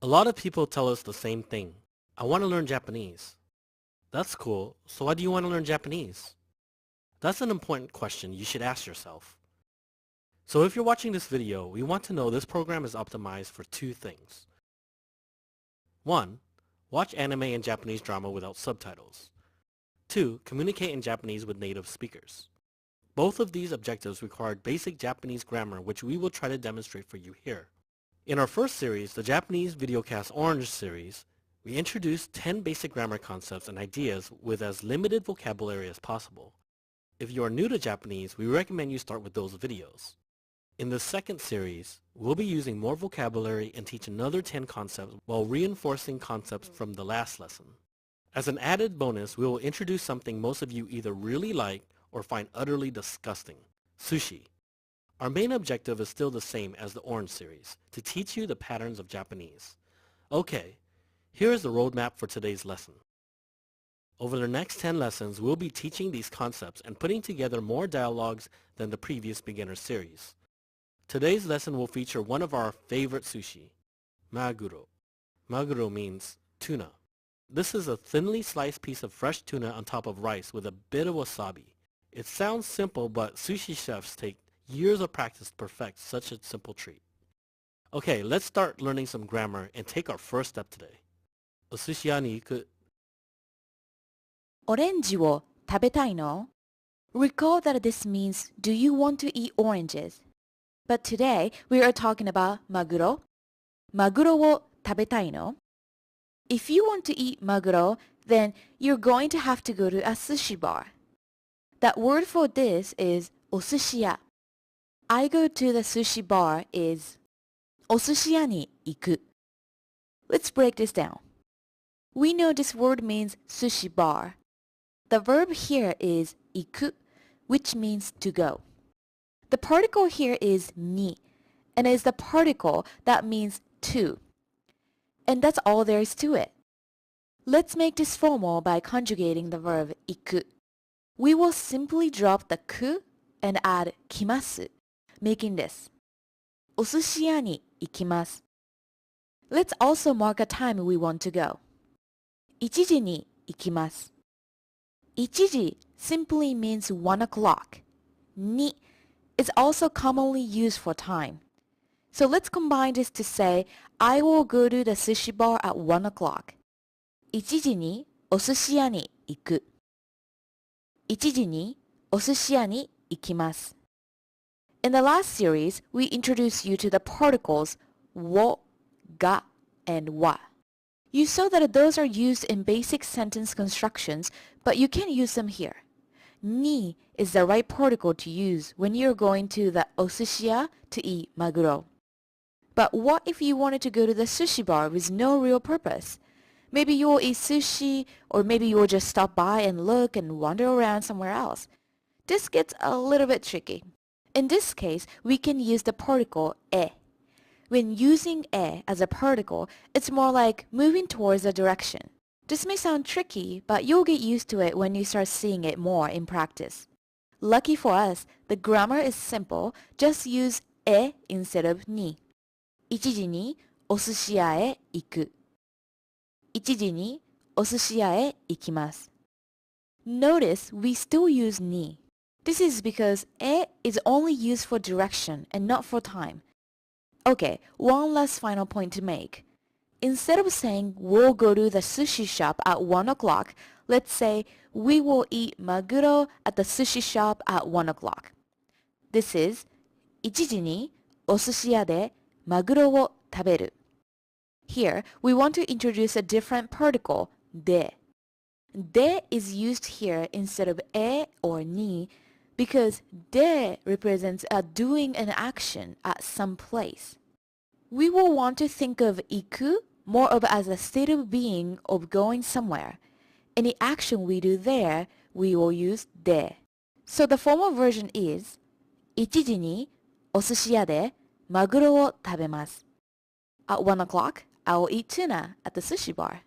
A lot of people tell us the same thing. I want to learn Japanese. That's cool, so why do you want to learn Japanese? That's an important question you should ask yourself. So if you're watching this video, we want to know this program is optimized for two things. 1. Watch anime and Japanese drama without subtitles. 2. Communicate in Japanese with native speakers. Both of these objectives require basic Japanese grammar, which we will try to demonstrate for you here. In our first series, the Japanese Videocast Orange series, we introduced 10 basic grammar concepts and ideas with as limited vocabulary as possible. If you are new to Japanese, we recommend you start with those videos. In the second series, we'll be using more vocabulary and teach another 10 concepts while reinforcing concepts from the last lesson. As an added bonus, we will introduce something most of you either really like or find utterly disgusting: sushi. Our main objective is still the same as the Orange series, to teach you the patterns of Japanese. Okay, here is the roadmap for today's lesson. Over the next 10 lessons, we'll be teaching these concepts and putting together more dialogues than the previous beginner series. Today's lesson will feature one of our favorite sushi, maguro. Maguro means tuna. This is a thinly sliced piece of fresh tuna on top of rice with a bit of wasabi. It sounds simple, but sushi chefs take years of practice to perfect such a simple treat. Okay, let's start learning some grammar and take our first step today. お寿司屋に行く。オレンジを食べたいの? Recall that this means, do you want to eat oranges? But today, we are talking about maguro. Maguro wo tabetaino. No? If you want to eat maguro, then you're going to have to go to a sushi bar. That word for this is osushiya. I go to the sushi bar is osushiya ni iku. Let's break this down. We know this word means sushi bar. The verb here is iku, which means to go. The particle here is ni, and is the particle that means to. And that's all there is to it. Let's make this formal by conjugating the verb iku. We will simply drop the ku and add kimasu, making this お寿司屋に行きます. Let's also mark a time we want to go. 1時に行きます. 1時 simply means 1 o'clock. に is also commonly used for time. So let's combine this to say, I will go to the sushi bar at 1 o'clock. 1時にお寿司屋に行く. 1時にお寿司屋に行きます. In the last series, we introduced you to the particles wo, ga, and wa. You saw that those are used in basic sentence constructions, but you can't use them here. Ni is the right particle to use when you're going to the osushiya to eat maguro. But what if you wanted to go to the sushi bar with no real purpose? Maybe you will eat sushi, or maybe you will just stop by and look and wander around somewhere else. This gets a little bit tricky. In this case, we can use the particle e. When using e as a particle, it's more like moving towards a direction. This may sound tricky, but you'll get used to it when you start seeing it more in practice. Lucky for us, the grammar is simple. Just use e instead of ni. 1時にお寿司屋へ行く. 1時にお寿司屋へ行きます. Notice we still use ni. This is because e is only used for direction and not for time. Okay, one last final point to make. Instead of saying we'll go to the sushi shop at 1 o'clock, let's say we will eat maguro at the sushi shop at 1 o'clock. This is 1時にお寿司屋でマグロを食べる. Here, we want to introduce a different particle, de. De is used here instead of e or ni because de represents a doing an action at some place. We will want to think of iku more of as a state of being of going somewhere. Any action we do there, we will use de. So the formal version is 1時にお寿司屋でマグロを食べます. At 1 o'clock, I will eat tuna at the sushi bar.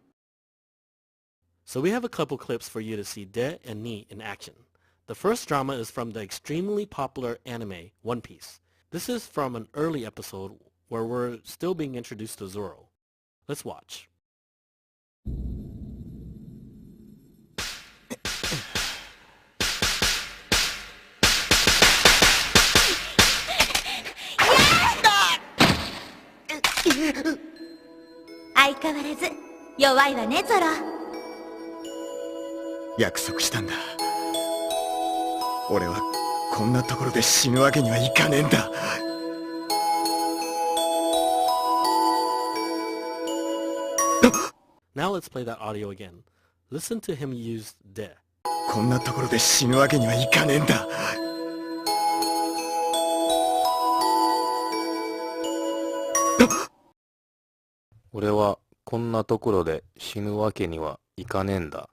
So we have a couple clips for you to see de and ni in action. The first drama is from the extremely popular anime One Piece. This is from an early episode where we're still being introduced to Zoro. Let's watch. 相変わらず弱いわねゾロ。約束したんだ。俺はこんなところで死ぬわけにはいかねえんだ。Now let's play that audio again. Listen to him use de. こんなところで死ぬわけにはいかねえんだ。俺はこんなところで死ぬわけにはいかねえんだ。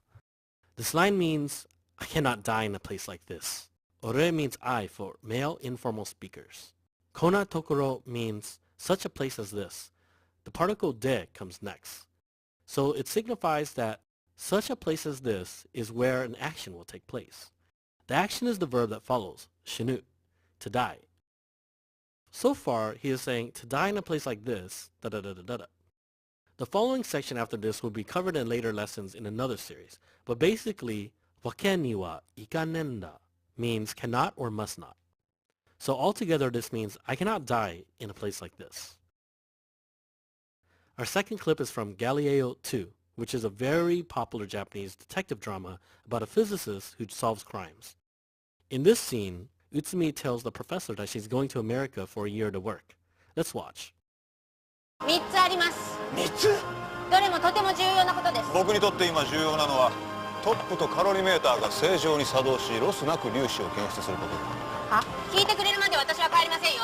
This line means, I cannot die in a place like this. Ore means I for male informal speakers. Kona tokoro means such a place as this. The particle de comes next. So it signifies that such a place as this is where an action will take place. The action is the verb that follows, shinu, to die. So far, he is saying to die in a place like this, da-da-da-da-da-da. The following section after this will be covered in later lessons in another series, but basically, wake ni wa ikanenda means cannot or must not. So altogether this means I cannot die in a place like this. Our second clip is from Galileo 2, which is a very popular Japanese detective drama about a physicist who solves crimes. In this scene, Utsumi tells the professor that she's going to America for a year to work. Let's watch. 3つあります。3つ？どれもとても重要なことです。僕にとって今重要なのはトップとカロリーメーターが正常に作動しロスなく粒子を検出することだ。は？聞いてくれるまで私は帰りませんよ。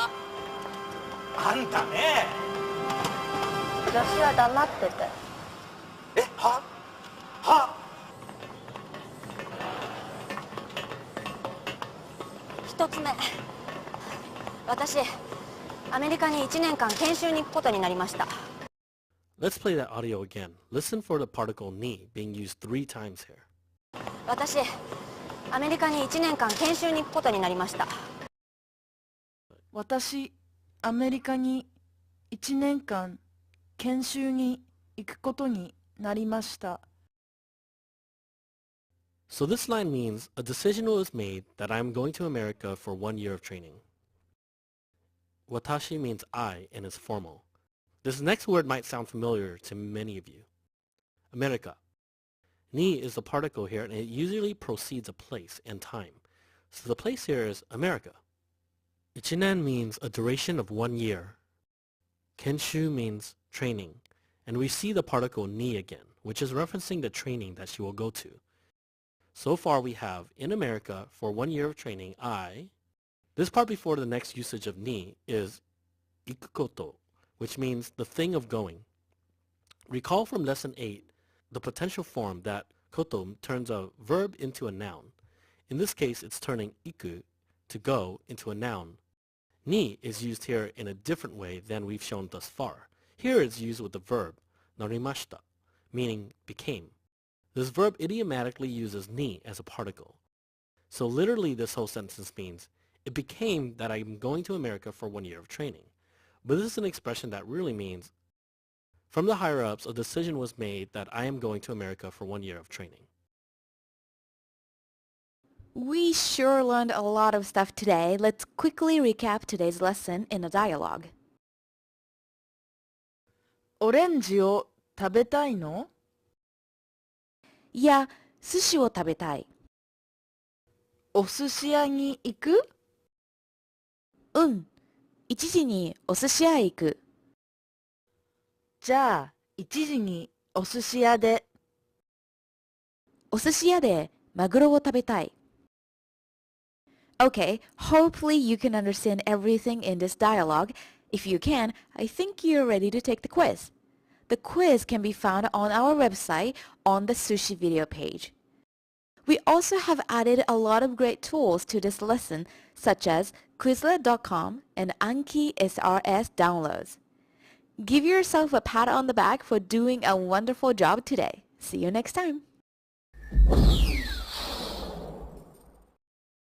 あんたね。女子は黙ってて。え、は？は？一つ目。私アメリカに1年間研修に行くことになりました。Let's play that audio again. Listen for the particle ni being used 3 times here. 私アメリカに1年間研修に行くことになりました。私アメリカに1年間研修に行くことになりました。 So this line means a decision was made that I'm going to America for 1 year of training. Watashi means I and is formal. This next word might sound familiar to many of you. America. Ni is the particle here and it usually precedes a place and time. So the place here is America. Ichinen means a duration of 1 year. Kenshu means training. And we see the particle ni again, which is referencing the training that she will go to. So far we have, in America, for 1 year of training, I. This part before the next usage of ni is ikukoto, which means the thing of going. Recall from lesson 8 the potential form that koto turns a verb into a noun. In this case, it's turning iku, to go, into a noun. Ni is used here in a different way than we've shown thus far. Here it's used with the verb narimashita, meaning became. This verb idiomatically uses ni as a particle. So literally this whole sentence means it became that I'm going to America for 1 year of training. But this is an expression that really means from the higher-ups, a decision was made that I am going to America for 1 year of training. We sure learned a lot of stuff today. Let's quickly recap today's lesson in a dialogue. オレンジを食べたいの？いや、寿司を食べたい。お寿司屋に行く？うん。1時にお寿司屋へ行く。じゃあ1時にお寿司屋で。お寿司屋でマグロを食べたい。Okay, hopefully you can understand everything in this dialogue. If you can, I think you're ready to take the quiz. The quiz can be found on our website on the sushi video page. We also have added a lot of great tools to this lesson, such as Quizlet.com and Anki SRS downloads. Give yourself a pat on the back for doing a wonderful job today. See you next time.